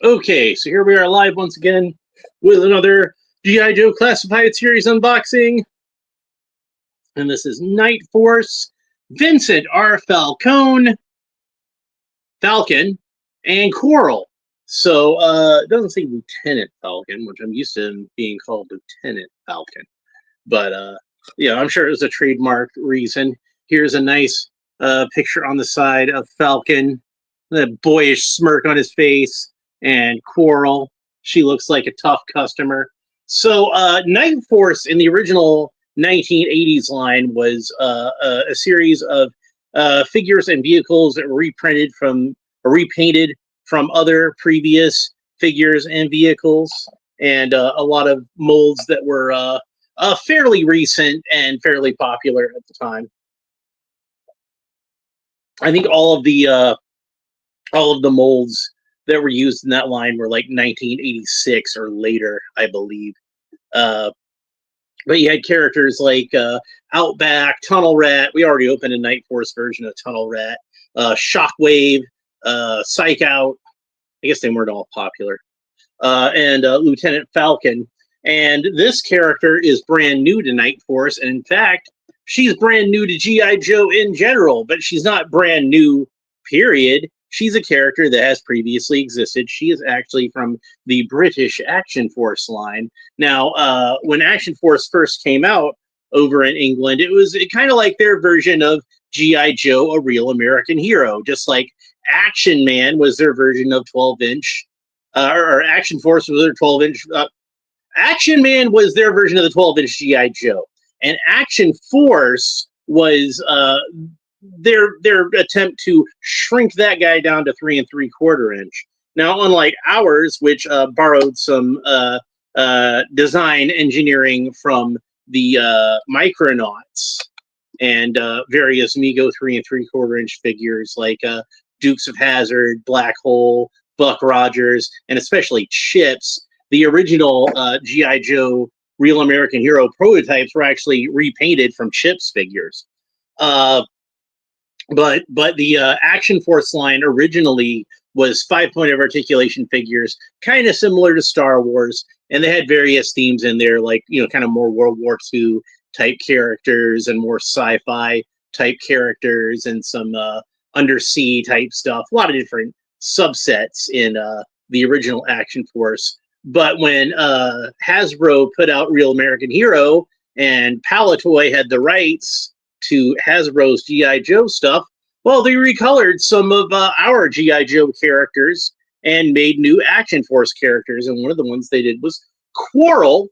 Okay, so here we are live once again with another G.I. Joe Classified Series unboxing. And this is Nightforce, Vincent R. Falcone, Falcon, and Quarrel. So it doesn't say Lieutenant Falcon, which I'm used to him being called Lieutenant Falcon. But yeah, I'm sure it was a trademark reason. Here's a nice picture on the side of Falcon, the boyish smirk on his face, and Quarrel. She looks like a tough customer. So Nightforce in the original 1980s line was a series of figures and vehicles that were repainted from other previous figures and vehicles, and a lot of molds that were fairly recent and fairly popular at the time. I think all of the molds that were used in that line were like 1986 or later, I believe. But you had characters like Outback, Tunnel Rat. We already opened a Nightforce version of Tunnel Rat. Shockwave, Psych Out. I guess they weren't all popular. And Lieutenant Falcon. And this character is brand new to Nightforce. And in fact, she's brand new to G.I. Joe in general, but she's not brand new, period. She's a character that has previously existed. She is actually from the British Action Force line. Now, when Action Force first came out over in England, it was kind of like their version of G.I. Joe, a real American hero. Just like Action Man was their version of 12-inch, or Action Force was their 12-inch. Action Man was their version of the 12-inch G.I. Joe. And Action Force was their attempt to shrink that guy down to 3 3/4 inch. Now, unlike ours, which borrowed some design engineering from the Micronauts and various Mego 3 3/4 inch figures like Dukes of Hazzard, Black Hole, Buck Rogers, and especially Chips, the original G.I. Joe Real American Hero prototypes were actually repainted from Chips figures. But the Action Force line originally was 5-point of articulation figures, kind of similar to Star Wars, and they had various themes in there, like, you know, kind of more World War II type characters and more sci-fi type characters and some undersea type stuff. A lot of different subsets in the original Action Force. But when Hasbro put out Real American Hero and Palitoy had the rights to Hasbro's G.I. Joe stuff, well, they recolored some of our G.I. Joe characters and made new Action Force characters. And one of the ones they did was Quarrel,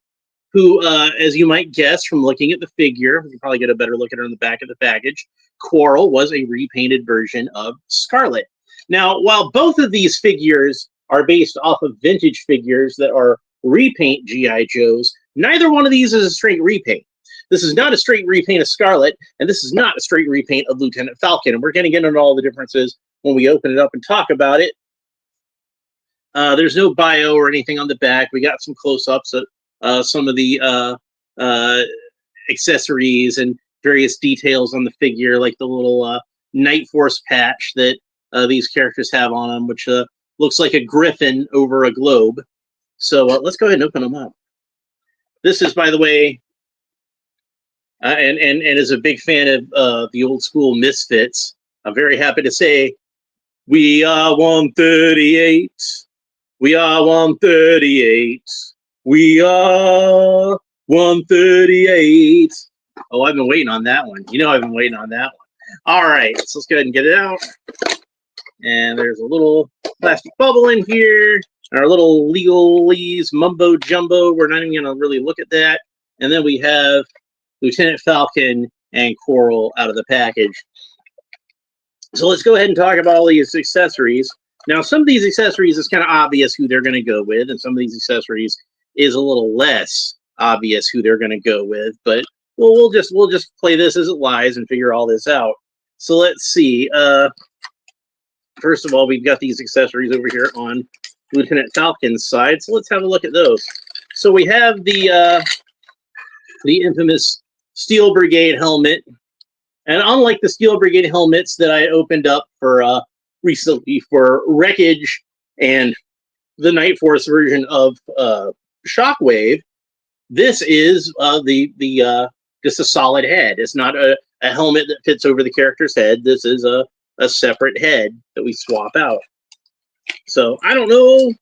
who, as you might guess from looking at the figure, you can probably get a better look at her on the back of the package, Quarrel was a repainted version of Scarlet. Now, while both of these figures are based off of vintage figures that are repaint G.I. Joes, neither one of these is a straight repaint. This is not a straight repaint of Scarlet, and this is not a straight repaint of Lieutenant Falcon. And we're going to get into all the differences when we open it up and talk about it. There's no bio or anything on the back. We got some close-ups of some of the accessories and various details on the figure, like the little Nightforce patch that these characters have on them, which looks like a griffin over a globe. So let's go ahead and open them up. This is, by the way, and as a big fan of the old school Misfits, I'm very happy to say, we are 138. We are 138. We are 138. Oh, I've been waiting on that one. You know I've been waiting on that one. All right, so let's go ahead and get it out. And there's a little plastic bubble in here. Our little legalese mumbo jumbo. We're not even going to really look at that. And then we have Lieutenant Falcon and Quarrel out of the package. So let's go ahead and talk about all these accessories. Now, some of these accessories is kind of obvious who they're going to go with, and some of these accessories is a little less obvious who they're going to go with. But we'll just play this as it lies and figure all this out. So let's see. First of all, we've got these accessories over here on Lieutenant Falcon's side. So let's have a look at those. So we have the infamous Steel Brigade helmet. And unlike the Steel Brigade helmets that I opened up for recently for Wreckage and the Nightforce version of Shockwave, this is just a solid head. It's not a helmet that fits over the character's head. This is a separate head that we swap out. So I don't know.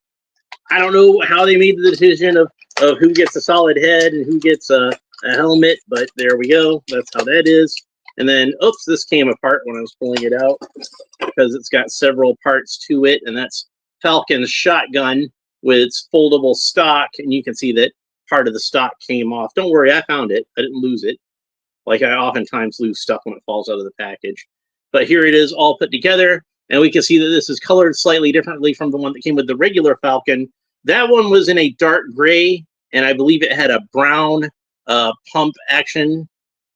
I don't know how they made the decision of who gets a solid head and who gets a helmet, but there we go. That's how that is. And then, oops, this came apart when I was pulling it out because it's got several parts to it, and that's Falcon's shotgun with its foldable stock, and you can see that part of the stock came off. Don't worry, I found it. I didn't lose it. Like I oftentimes lose stuff when it falls out of the package. But here it is all put together, and we can see that this is colored slightly differently from the one that came with the regular Falcon. That one was in a dark gray, and I believe it had a brown pump action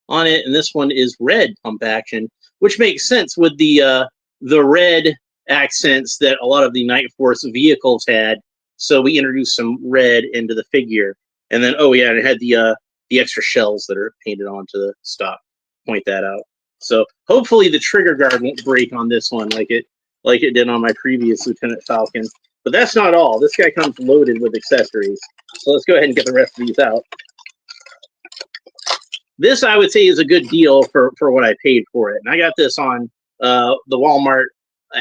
on it, and this one is red pump action, which makes sense with the red accents that a lot of the Nightforce vehicles had. So we introduced some red into the figure, and then oh yeah, and it had the extra shells that are painted onto the stock. Point that out. So hopefully the trigger guard won't break on this one like it did on my previous Lieutenant Falcon. But that's not all. This guy comes loaded with accessories. So let's go ahead and get the rest of these out. This, I would say, is a good deal for what I paid for it. And I got this on the Walmart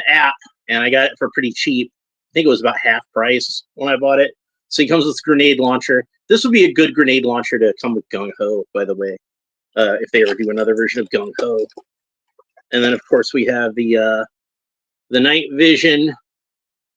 app, and I got it for pretty cheap. I think it was about half price when I bought it. So he comes with a grenade launcher. This would be a good grenade launcher to come with Gung Ho, by the way, if they ever do another version of Gung Ho. And then, of course, we have the night vision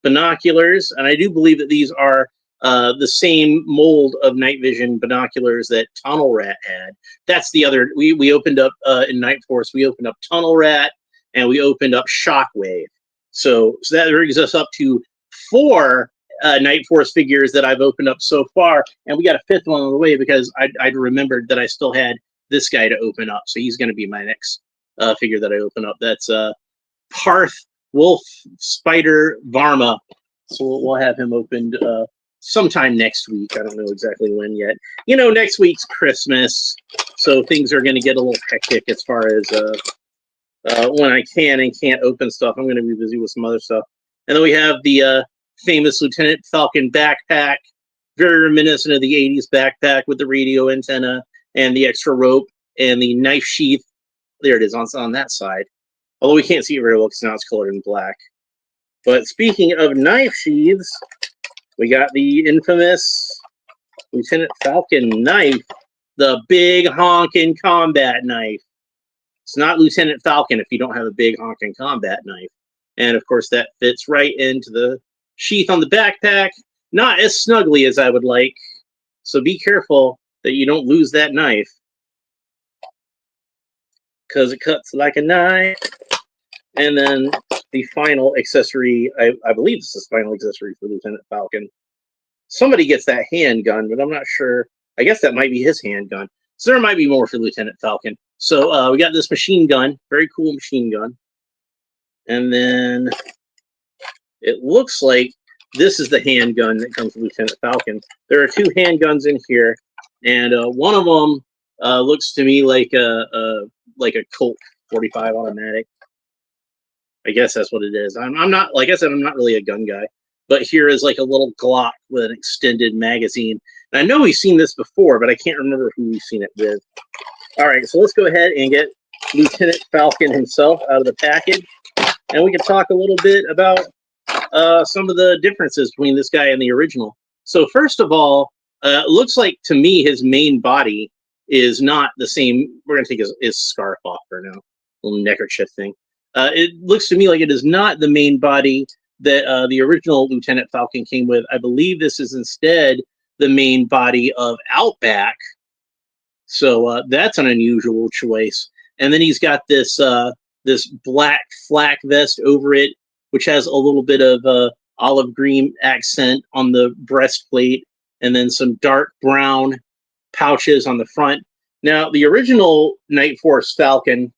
binoculars, and I do believe that these are the same mold of night vision binoculars that Tunnel Rat had. That's the other. We opened up in Nightforce. We opened up Tunnel Rat, and we opened up Shockwave. So that brings us up to 4 Nightforce figures that I've opened up so far, and we got a 5th one on the way because I'd remembered that I still had this guy to open up. So he's going to be my next figure that I open up. That's Parth Wolf Spider Varma. So we'll have him opened sometime next week. I don't know exactly when yet. You know, next week's Christmas, so things are going to get a little hectic as far as when I can and can't open stuff. I'm going to be busy with some other stuff. And then we have the famous Lieutenant Falcon backpack, very reminiscent of the 80s backpack with the radio antenna and the extra rope and the knife sheath. There it is on that side. Although we can't see it very well because now it's colored in black. But speaking of knife sheaths, we got the infamous Lieutenant Falcon knife, the big honkin' combat knife. It's not Lieutenant Falcon if you don't have a big honkin' combat knife. And of course that fits right into the sheath on the backpack. Not as snugly as I would like. So be careful that you don't lose that knife, because it cuts like a knife. And then the final accessory, I believe this is the final accessory for Lieutenant Falcon. Somebody gets that handgun, but I'm not sure. I guess that might be his handgun. So there might be more for Lieutenant Falcon. So we got this machine gun, very cool machine gun. And then it looks like this is the handgun that comes with Lieutenant Falcon. There are 2 handguns in here, and one of them looks to me like a Colt 45 automatic. I guess that's what it is. I'm not, like I said, I'm not really a gun guy. But here is like a little Glock with an extended magazine. And I know we've seen this before, but I can't remember who we've seen it with. All right, so let's go ahead and get Lieutenant Falcon himself out of the package. And we can talk a little bit about some of the differences between this guy and the original. So first of all, it looks like to me his main body is not the same. We're going to take his scarf off for now, little neckerchief thing. It looks to me like it is not the main body that the original Lieutenant Falcon came with. I believe this is instead the main body of Outback. So that's an unusual choice. And then he's got this this black flak vest over it, which has a little bit of olive green accent on the breastplate, and then some dark brown pouches on the front. Now, the original Nightforce Falcon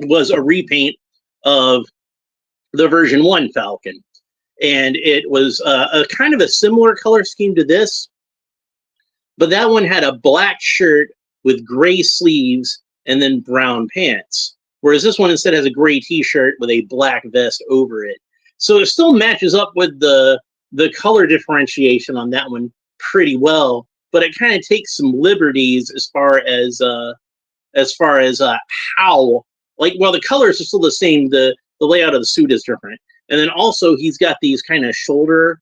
was a repaint of the version 1 Falcon, and it was a kind of a similar color scheme to this, but that one had a black shirt with gray sleeves and then brown pants, whereas this one instead has a gray t-shirt with a black vest over it. So it still matches up with the color differentiation on that one pretty well, but it kind of takes some liberties as far as how, like, well, the colors are still the same, the layout of the suit is different, and then also he's got these kind of shoulder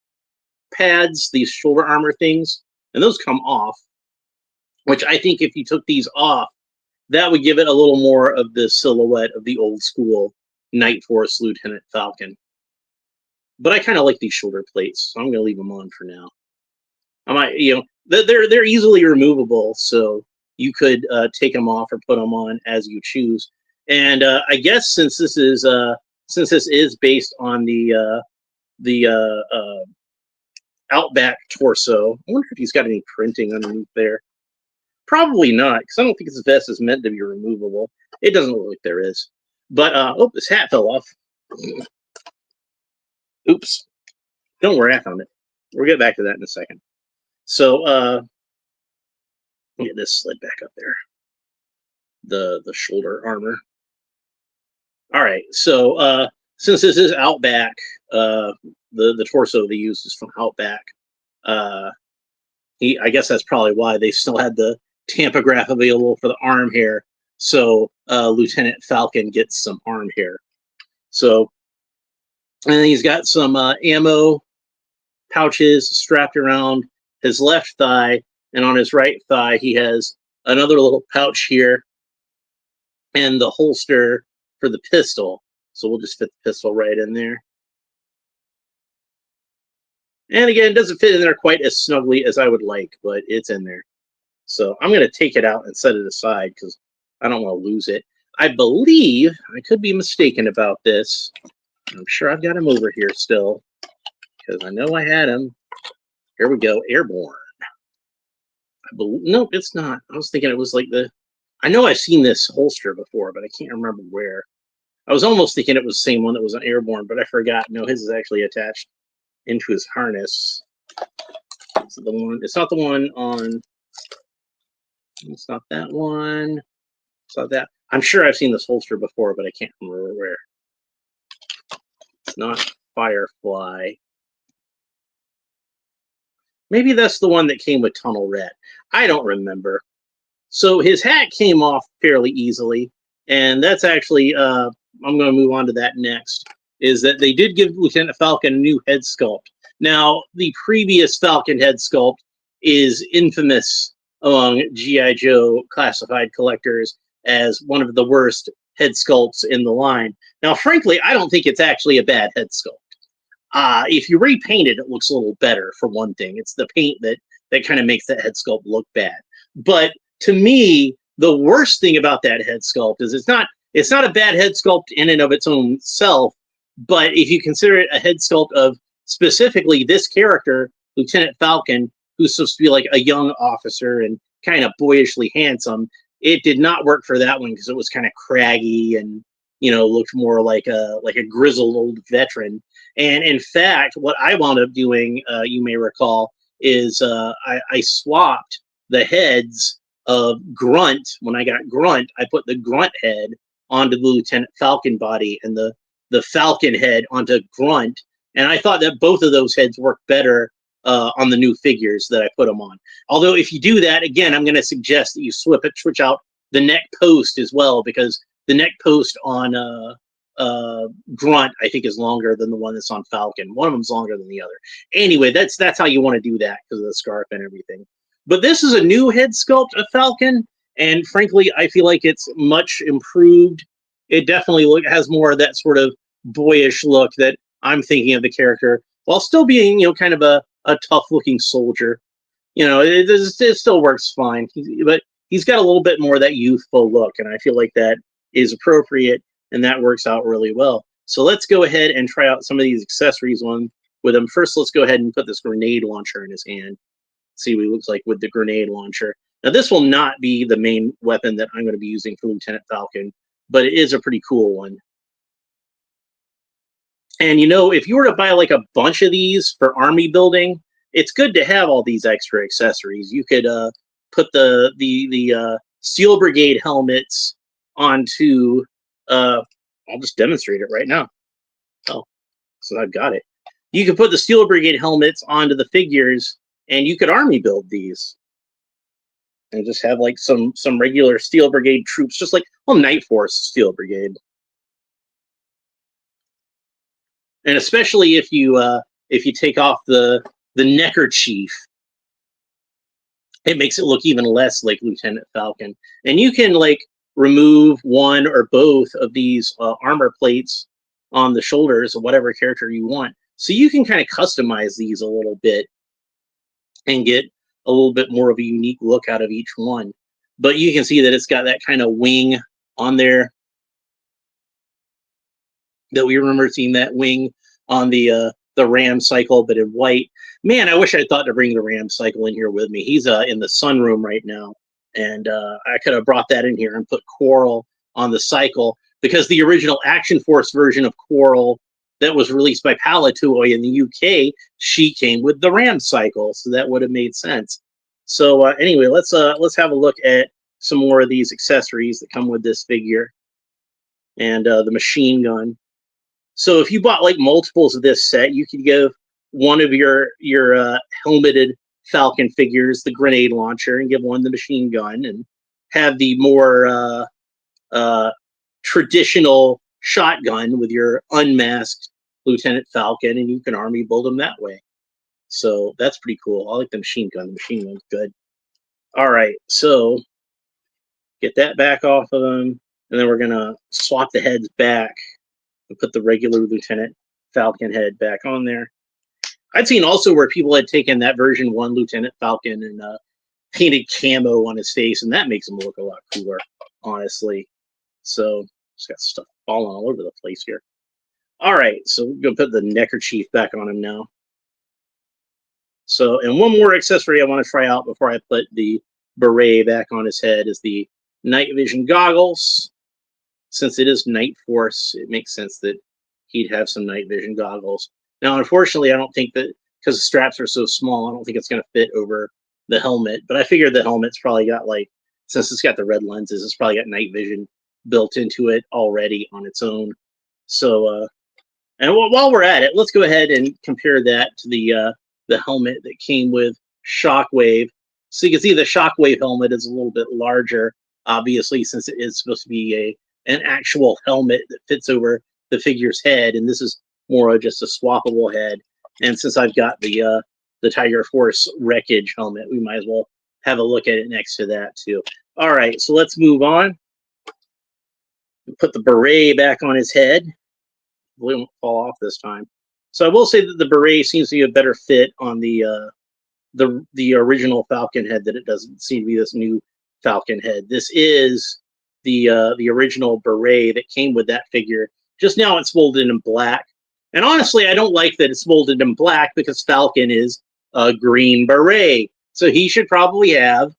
pads, these shoulder armor things, and those come off, which I think if you took these off, that would give it a little more of the silhouette of the old school Nightforce Lieutenant Falcon. But I kind of like these shoulder plates, so I'm going to leave them on for now. I might, they're easily removable, so you could take them off or put them on as you choose. And I guess since this is based on the Outback torso, I wonder if he's got any printing underneath there. Probably not, because I don't think his vest is meant to be removable. It doesn't look like there is. But oh, his hat fell off. Oops. Don't worry, I found it. We'll get back to that in a second. So get this slid back up there. The shoulder armor. All right, so since this is Outback, the torso they used is from Outback. I guess that's probably why they still had the tampograph available for the arm hair. So Lieutenant Falcon gets some arm hair. So, and then he's got some ammo pouches strapped around his left thigh, and on his right thigh he has another little pouch here and the holster for the pistol. So we'll just fit the pistol right in there. And again, it doesn't fit in there quite as snugly as I would like, but it's in there. So I'm going to take it out and set it aside because I don't want to lose it. I believe, I could be mistaken about this, I'm sure I've got him over here still, because I know I had him. Here we go, Airborne. Nope, it's not. I was thinking it was like I know I've seen this holster before, but I can't remember where. I was almost thinking it was the same one that was on Airborne, but I forgot. No, his is actually attached into his harness. It's the one. It's not the one on. It's not that one. It's not that. I'm sure I've seen this holster before, but I can't remember where. It's not Firefly. Maybe that's the one that came with Tunnel Red. I don't remember. So his hat came off fairly easily, and that's actually, I'm going to move on to that next, is that they did give Lieutenant Falcon a new head sculpt. Now, the previous Falcon head sculpt is infamous among G.I. Joe classified collectors as one of the worst head sculpts in the line. Now, frankly, I don't think it's actually a bad head sculpt. If you repaint it, it looks a little better, for one thing. It's the paint that kind of makes that head sculpt look bad. But to me, the worst thing about that head sculpt is it's not a bad head sculpt in and of its own self, but if you consider it a head sculpt of specifically this character, Lieutenant Falcon, who's supposed to be like a young officer and kind of boyishly handsome, it did not work for that one because it was kind of craggy and, looked more like a grizzled old veteran. And in fact, what I wound up doing, you may recall, is I swapped the heads of Grunt. When I got Grunt, I put the Grunt head onto the Lieutenant Falcon body and the Falcon head onto Grunt. And I thought that both of those heads worked better on the new figures that I put them on. Although if you do that, again, I'm going to suggest that you switch out the neck post as well, because the neck post on Grunt, I think, is longer than the one that's on Falcon. One of them's longer than the other. Anyway, that's how you want to do that because of the scarf and everything. But this is a new head sculpt of Falcon, and frankly, I feel like it's much improved. It definitely has more of that sort of boyish look that I'm thinking of the character, while still being, kind of a tough-looking soldier. It still works fine, but he's got a little bit more of that youthful look, and I feel like that is appropriate, and that works out really well. So let's go ahead and try out some of these accessories with him. First, let's go ahead and put this grenade launcher in his hand. See what he looks like with the grenade launcher. Now, this will not be the main weapon that I'm going to be using for Lieutenant Falcon, but it is a pretty cool one. And, if you were to buy like a bunch of these for army building, it's good to have all these extra accessories. You could put the Steel Brigade helmets onto, I'll just demonstrate it right now. Oh, so I've got it. You could put the Steel Brigade helmets onto the figures, and you could army build these, and just have like some regular Steel Brigade troops, just like Nightforce Steel Brigade. And especially if you take off the neckerchief, it makes it look even less like Lieutenant Falcon. And you can like remove one or both of these armor plates on the shoulders of whatever character you want. So you can kind of customize these a little bit and get a little bit more of a unique look out of each one. But you can see that it's got that kind of wing on there, that we remember seeing that wing on the Ram cycle, but in white. Man, I wish I thought to bring the Ram cycle in here with me. He's in the sunroom right now, and I could have brought that in here and put Quarrel on the cycle, because the original Action Force version of Quarrel that was released by Palitoy in the UK, she came with the Ram cycle, so that would have made sense. So anyway, let's have a look at some more of these accessories that come with this figure, and the machine gun. So if you bought like multiples of this set, you could give one of your helmeted Falcon figures the grenade launcher, and give one the machine gun, and have the more traditional shotgun with your unmasked Lieutenant Falcon, and you can army build them that way. So that's pretty cool. I like the machine gun. The machine gun's good. All right, so get that back off of them, and then we're gonna swap the heads back and put the regular Lieutenant Falcon head back on there. I'd seen also where people had taken that version 1 Lieutenant Falcon and painted camo on his face, and that makes him look a lot cooler, honestly. So just got stuff falling all over the place here. All right, so we're gonna put the neckerchief back on him now. So, and one more accessory I want to try out before I put the beret back on his head is the night vision goggles. Since it is Nightforce, it makes sense that he'd have some night vision goggles. Now, unfortunately, I don't think that, because the straps are so small, I don't think it's going to fit over the helmet. But I figured the helmet's probably got, like, since it's got the red lenses, it's probably got night vision built into it already on its own. So, and while we're at it, let's go ahead and compare that to the helmet that came with Shockwave. So you can see the Shockwave helmet is a little bit larger, obviously, since it is supposed to be an actual helmet that fits over the figure's head, and this is more of just a swappable head. And since I've got the Tiger Force Wreckage helmet, we might as well have a look at it next to that too. All right, so let's move on. Put the beret back on his head. Hopefully it won't fall off this time. So I will say that the beret seems to be a better fit on the original Falcon head, that it doesn't seem to be this new Falcon head. This is the original beret that came with that figure. Just now it's molded in black. And honestly, I don't like that it's molded in black, because Falcon is a green beret. So he should probably have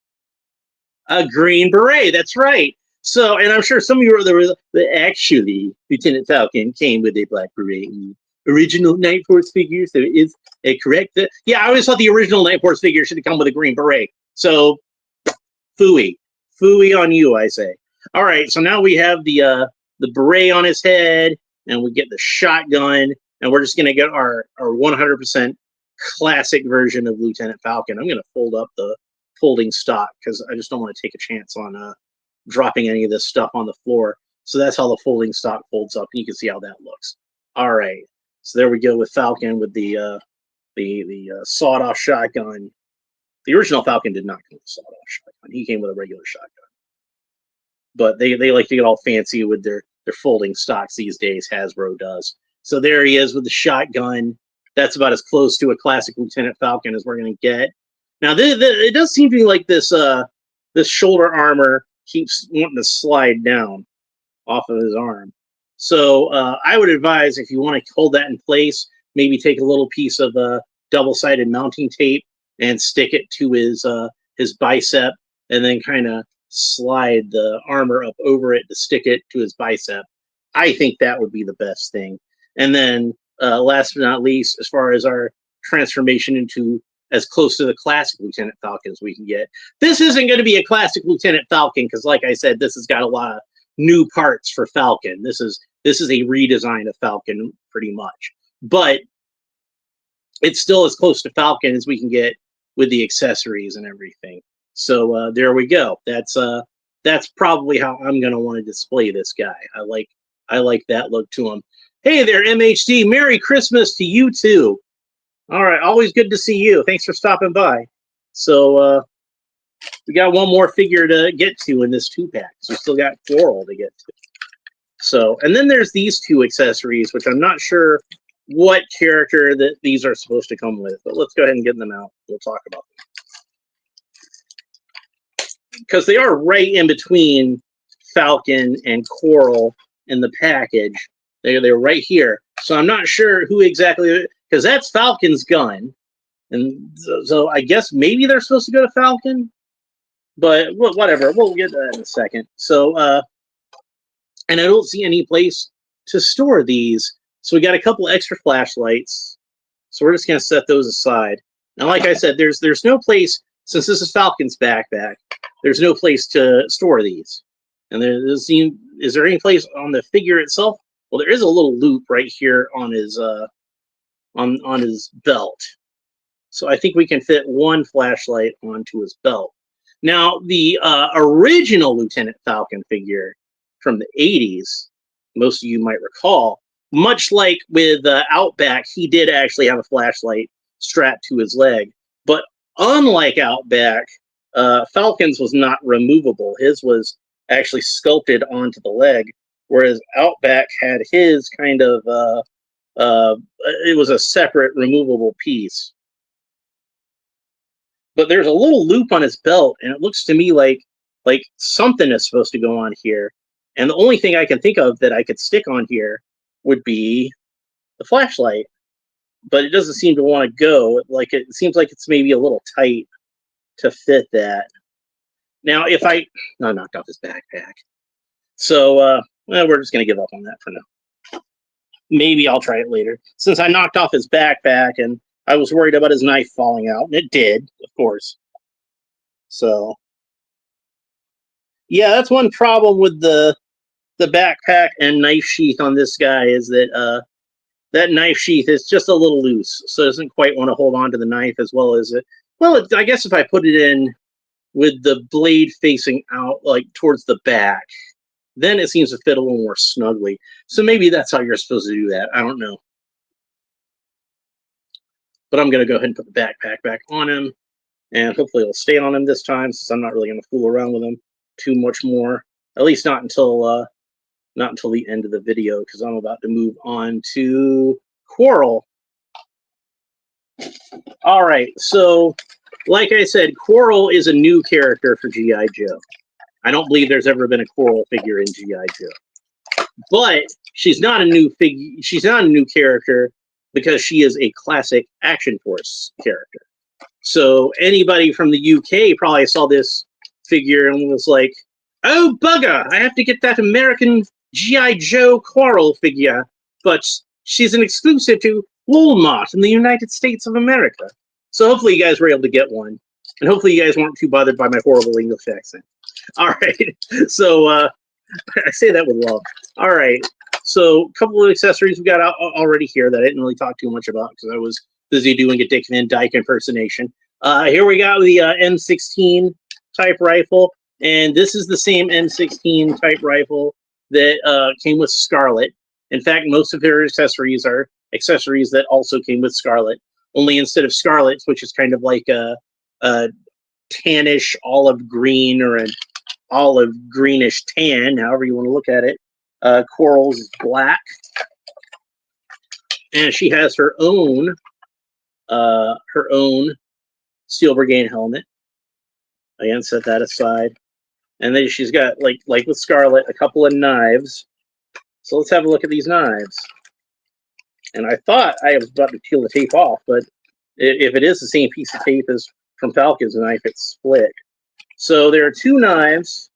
a green beret. That's right. So, and I'm sure some of you are actually, Lieutenant Falcon came with a black beret in the original Nightforce figure. So it is a correct. Yeah, I always thought the original Nightforce figure should have come with a green beret. So, phooey on you, I say. All right, so now we have the beret on his head, and we get the shotgun, and we're just gonna get our 100% classic version of Lieutenant Falcon. I'm gonna fold up the folding stock, because I just don't want to take a chance on dropping any of this stuff on the floor. So that's how the folding stock folds up, and you can see how that looks. All right, so there we go with Falcon with the sawed-off shotgun. The original Falcon did not come with a sawed-off shotgun. He came with a regular shotgun. But they like to get all fancy with their folding stocks these days. Hasbro does. So there he is with the shotgun. That's about as close to a classic Lieutenant Falcon as we're going to get. Now, it does seem to be like this shoulder armor keeps wanting to slide down off of his arm. So I would advise, if you want to hold that in place, maybe take a little piece of double-sided mounting tape and stick it to his bicep, and then kind of slide the armor up over it to stick it to his bicep. I think that would be the best thing. And then last but not least, as far as our transformation into as close to the classic Lieutenant Falcon as we can get. This isn't going to be a classic Lieutenant Falcon, because like I said, this has got a lot of new parts for Falcon. This is a redesign of Falcon pretty much. but it's still as close to Falcon as we can get with the accessories and everything. So there we go. That's probably how I'm gonna want to display this guy. I like that look to him. Hey there, MHD. Merry Christmas to you too. All right, always good to see you. Thanks for stopping by. So we got one more figure to get to in this 2-pack. So we still got Quarrel to get to. So, and then there's these 2 accessories, which I'm not sure what character that these are supposed to come with, but let's go ahead and get them out. We'll talk about them. Because they are right in between Falcon and Quarrel in the package. They're right here. So I'm not sure who exactly, because that's Falcon's gun. And so I guess maybe they're supposed to go to Falcon, but whatever. We'll get that in a second. So, and I don't see any place to store these. So we got a couple extra flashlights. So we're just going to set those aside. Now, like I said, there's no place, since this is Falcon's backpack, there's no place to store these. And is there any place on the figure itself? Well, there is a little loop right here on his on his belt. So I think we can fit one flashlight onto his belt. Now, the original Lieutenant Falcon figure from the 80s, most of you might recall, much like with Outback, he did actually have a flashlight strapped to his leg. But unlike Outback, Falcon's was not removable. His was actually sculpted onto the leg, whereas Outback had his kind of, it was a separate removable piece. But there's a little loop on his belt, and it looks to me like something is supposed to go on here. And the only thing I can think of that I could stick on here would be the flashlight. But it doesn't seem to want to go. Like, it seems like it's maybe a little tight to fit that. Now, if I knocked off his backpack. So, we're just going to give up on that for now. Maybe I'll try it later. Since I knocked off his backpack and I was worried about his knife falling out, and it did, of course. So, yeah, that's one problem with the backpack and knife sheath on this guy is that that knife sheath is just a little loose, so it doesn't quite want to hold on to the knife as well as it. Well, I guess if I put it in with the blade facing out, like towards the back, then it seems to fit a little more snugly. So maybe that's how you're supposed to do that. I don't know. But I'm going to go ahead and put the backpack back on him, and hopefully it'll stay on him this time, since I'm not really going to fool around with him too much more. At least not until the end of the video, because I'm about to move on to Quarrel. All right, so like I said, Quarrel is a new character for G.I. Joe. I don't believe there's ever been a Quarrel figure in G.I. Joe. But she's not a new figure. She's not a new character because she is a classic Action Force character. So anybody from the UK probably saw this figure and was like, "Oh bugger! I have to get that American G.I. Joe Quarrel figure, but she's an exclusive to Walmart in the United States of America." So hopefully you guys were able to get one, and hopefully you guys weren't too bothered by my horrible English accent. All right, so I say that with love. All right, so a couple of accessories we got already here that I didn't really talk too much about because I was busy doing a Dick Van Dyke impersonation. Here we got the M16 type rifle, and this is the same M16 type rifle that came with Scarlet. In fact, most of her accessories are accessories that also came with Scarlet. Only instead of Scarlet, which is kind of like a tannish olive green or an olive greenish tan, however you want to look at it. Quarrel's is black, and she has her own Steel Brigade helmet. Again, set that aside. And then she's got, like with Scarlet, a couple of knives. So let's have a look at these knives. And I thought I was about to peel the tape off, but if it is the same piece of tape as from Falcon's knife, it's split. So there are two knives,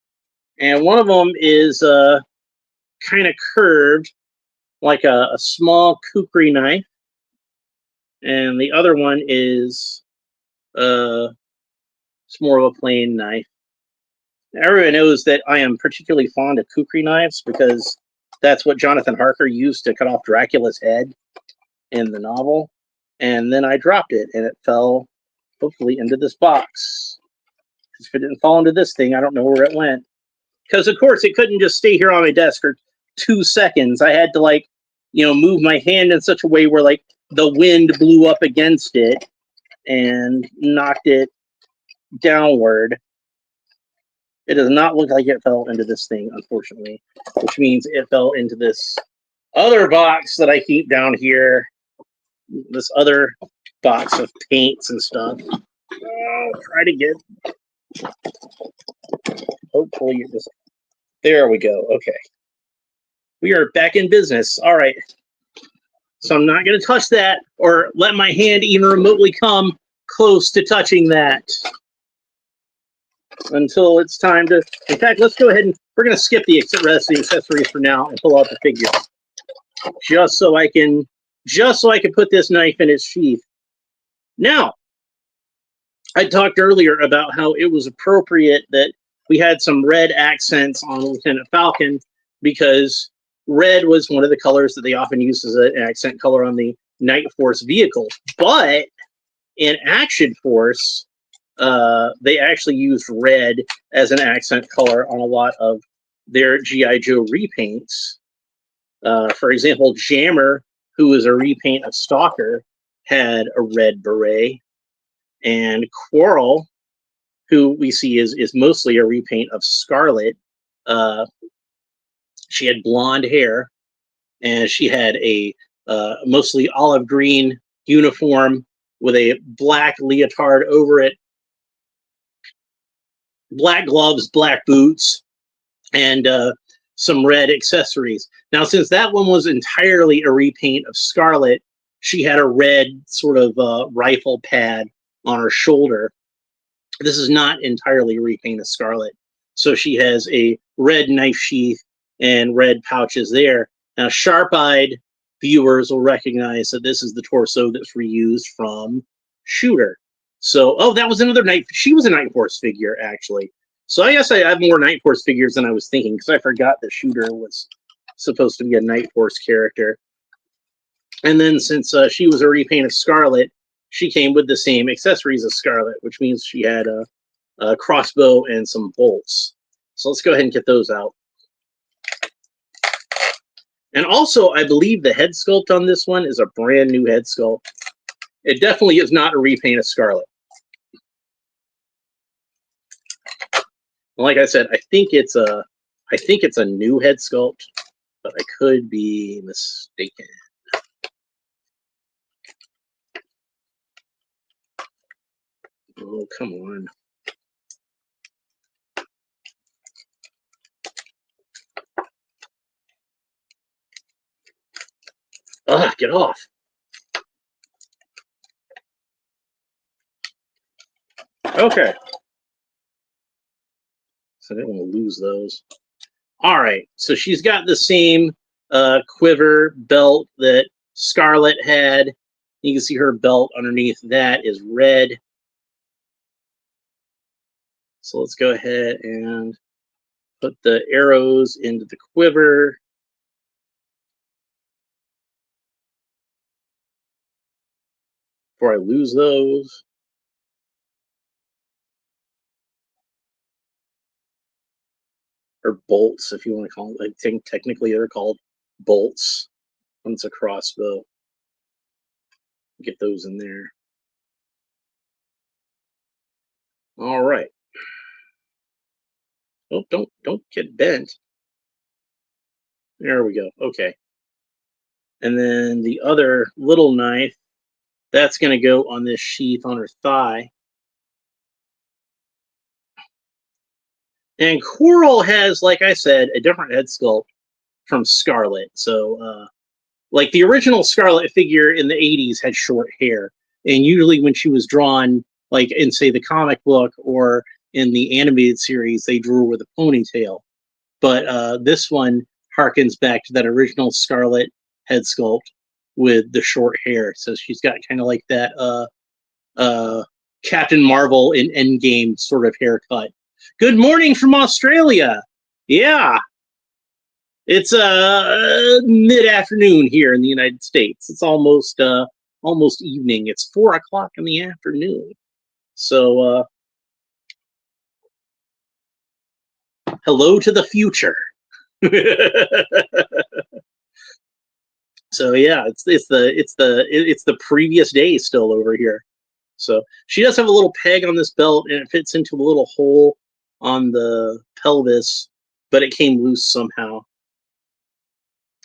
and one of them is kind of curved, like a small kukri knife. And the other one is it's more of a plain knife. Everyone knows that I am particularly fond of kukri knives because that's what Jonathan Harker used to cut off Dracula's head. in the novel, and then I dropped it, and it fell, hopefully, into this box. If it didn't fall into this thing, I don't know where it went. Because, of course, it couldn't just stay here on my desk for 2 seconds. I had to, like, move my hand in such a way where, like, the wind blew up against it and knocked it downward. It does not look like it fell into this thing, unfortunately, which means it fell into this other box that I keep down here. This other box of paints and stuff. I'll try to get. Hopefully, you just. There we go. Okay. We are back in business. All right. So I'm not going to touch that or let my hand even remotely come close to touching that until it's time to. In fact, let's go ahead and we're going to skip the rest of the accessories for now and pull out the figure, just so I can put this knife in its sheath. Now, I talked earlier about how it was appropriate that we had some red accents on Lieutenant Falcon because red was one of the colors that they often use as an accent color on the Nightforce vehicle. But in Action Force, they actually used red as an accent color on a lot of their G.I. Joe repaints. For example, Jammer, who was a repaint of Stalker, had a red beret. And Quarrel, who we see is mostly a repaint of Scarlet, she had blonde hair, and she had a mostly olive green uniform with a black leotard over it, black gloves, black boots, and some red accessories. Now, since that one was entirely a repaint of Scarlet, she had a red sort of rifle pad on her shoulder. This is not entirely a repaint of Scarlet. So she has a red knife sheath and red pouches there. Now, sharp-eyed viewers will recognize that this is the torso that's reused from Shooter. So, oh, that was another Night. She was a Nightforce figure, actually. So I guess I have more Nightforce figures than I was thinking, because I forgot that Shooter was supposed to be a Nightforce character. And then since she was a repaint of Scarlet, she came with the same accessories as Scarlet, which means she had a crossbow and some bolts. So let's go ahead and get those out. And also, I believe the head sculpt on this one is a brand new head sculpt. It definitely is not a repaint of Scarlet. Like I said, I think it's a new head sculpt, but I could be mistaken. Oh, come on. Ugh, get off. Okay. So I didn't want to lose those. All right. So she's got the same quiver belt that Scarlet had. You can see her belt underneath that is red. So let's go ahead and put the arrows into the quiver. Before I lose those. Or bolts, if you want to call them. I think technically they're called bolts. One's a crossbow. Get those in there. All right. Oh, don't get bent. There we go. Okay. And then the other little knife, that's going to go on this sheath on her thigh. And Quarrel has, like I said, a different head sculpt from Scarlet. So, like the original Scarlet figure in the 80s had short hair. And usually when she was drawn, like in, say, the comic book or in the animated series, they drew her with a ponytail. But this one harkens back to that original Scarlet head sculpt with the short hair. So she's got kind of like that Captain Marvel in Endgame sort of haircut. Good morning from Australia. Yeah. It's mid-afternoon here in the United States. It's almost evening. It's 4 o'clock in the afternoon. So hello to the future. So yeah, it's the previous day still over here. So she does have a little peg on this belt, and it fits into a little hole on the pelvis, but it came loose somehow.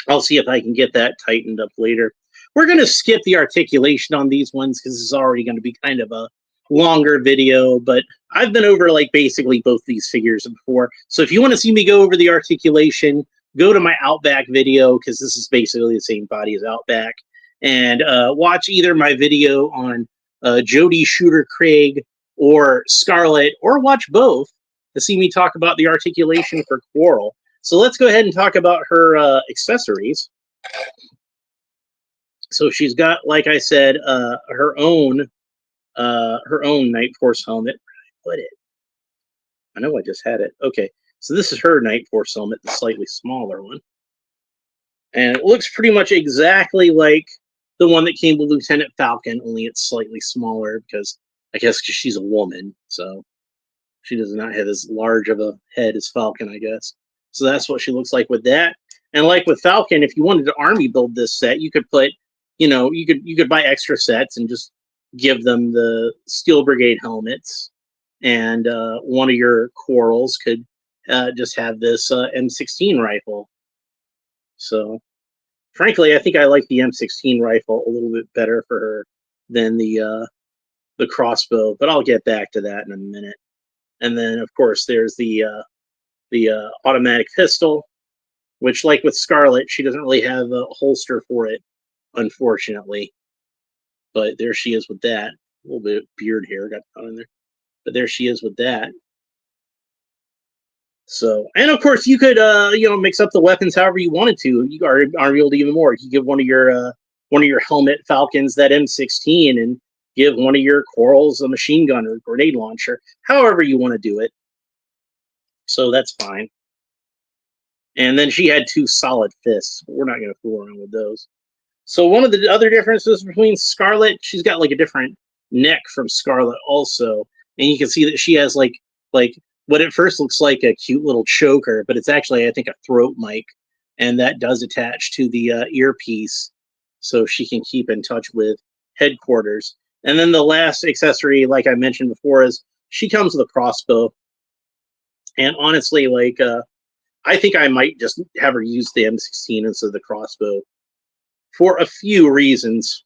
I'll see if I can get that tightened up later. We're going to skip the articulation on these ones because it's already going to be kind of a longer video, but I've been over like basically both these figures before. So if you want to see me go over the articulation, go to my Outback video because this is basically the same body as Outback, and watch either my video on Jodie Shooter Craig or Scarlet, or watch both to see me talk about the articulation for Quarrel. So let's go ahead and talk about her accessories. So she's got, like I said, her own Nightforce helmet. Where did I put it? I know I just had it. Okay, so this is her Nightforce helmet, the slightly smaller one, and it looks pretty much exactly like the one that came with Lieutenant Falcon, only it's slightly smaller because I guess because she's a woman, so she does not have as large of a head as Falcon, I guess. So that's what she looks like with that. And like with Falcon, if you wanted to army build this set, you could put, you could buy extra sets and just give them the Steel Brigade helmets, and one of your Quarrels could just have this M16 rifle. So, frankly, I think I like the M16 rifle a little bit better for her than the crossbow, but I'll get back to that in a minute. And then, of course, there's the automatic pistol, which, like with Scarlet, she doesn't really have a holster for it, unfortunately. But there she is with that. A little bit of beard hair got caught in there. But there she is with that. So, and of course, you could, mix up the weapons however you wanted to. You are able to even more. You give one of your helmet Falcons that M16, and give one of your Quarrels a machine gun or grenade launcher, however you want to do it. So that's fine. And then she had 2 solid fists. We're not going to fool around with those. So one of the other differences between Scarlet, she's got like a different neck from Scarlet also, and you can see that she has like what at first looks like a cute little choker, but it's actually, I think, a throat mic, and that does attach to the earpiece, so she can keep in touch with headquarters. And then the last accessory, like I mentioned before, is she comes with a crossbow. And honestly, I think I might just have her use the M16 instead of the crossbow for a few reasons.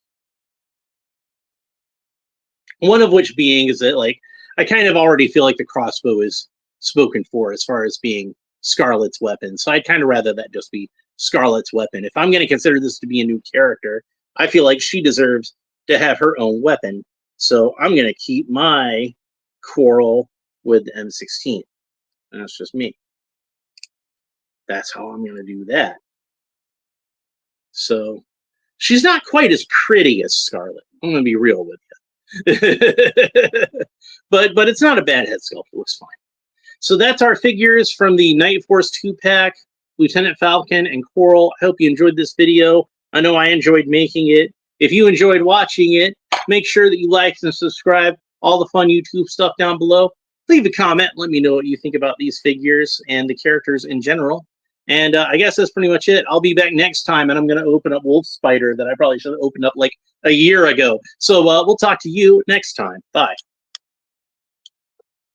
One of which being is that, I kind of already feel like the crossbow is spoken for as far as being Scarlet's weapon. So I'd kind of rather that just be Scarlet's weapon. If I'm going to consider this to be a new character, I feel like she deserves to have her own weapon. So I'm going to keep my Quarrel with the M16. And that's just me. That's how I'm going to do that. So she's not quite as pretty as Scarlet. I'm going to be real with you. but it's not a bad head sculpt. It looks fine. So that's our figures from the Nightforce 2-pack, Lieutenant Falcon and Quarrel. I hope you enjoyed this video. I know I enjoyed making it. If you enjoyed watching it, make sure that you like and subscribe. All the fun YouTube stuff down below. Leave a comment. Let me know what you think about these figures and the characters in general. And I guess that's pretty much it. I'll be back next time, and I'm going to open up Wolf Spider that I probably should have opened up like a year ago. So we'll talk to you next time. Bye.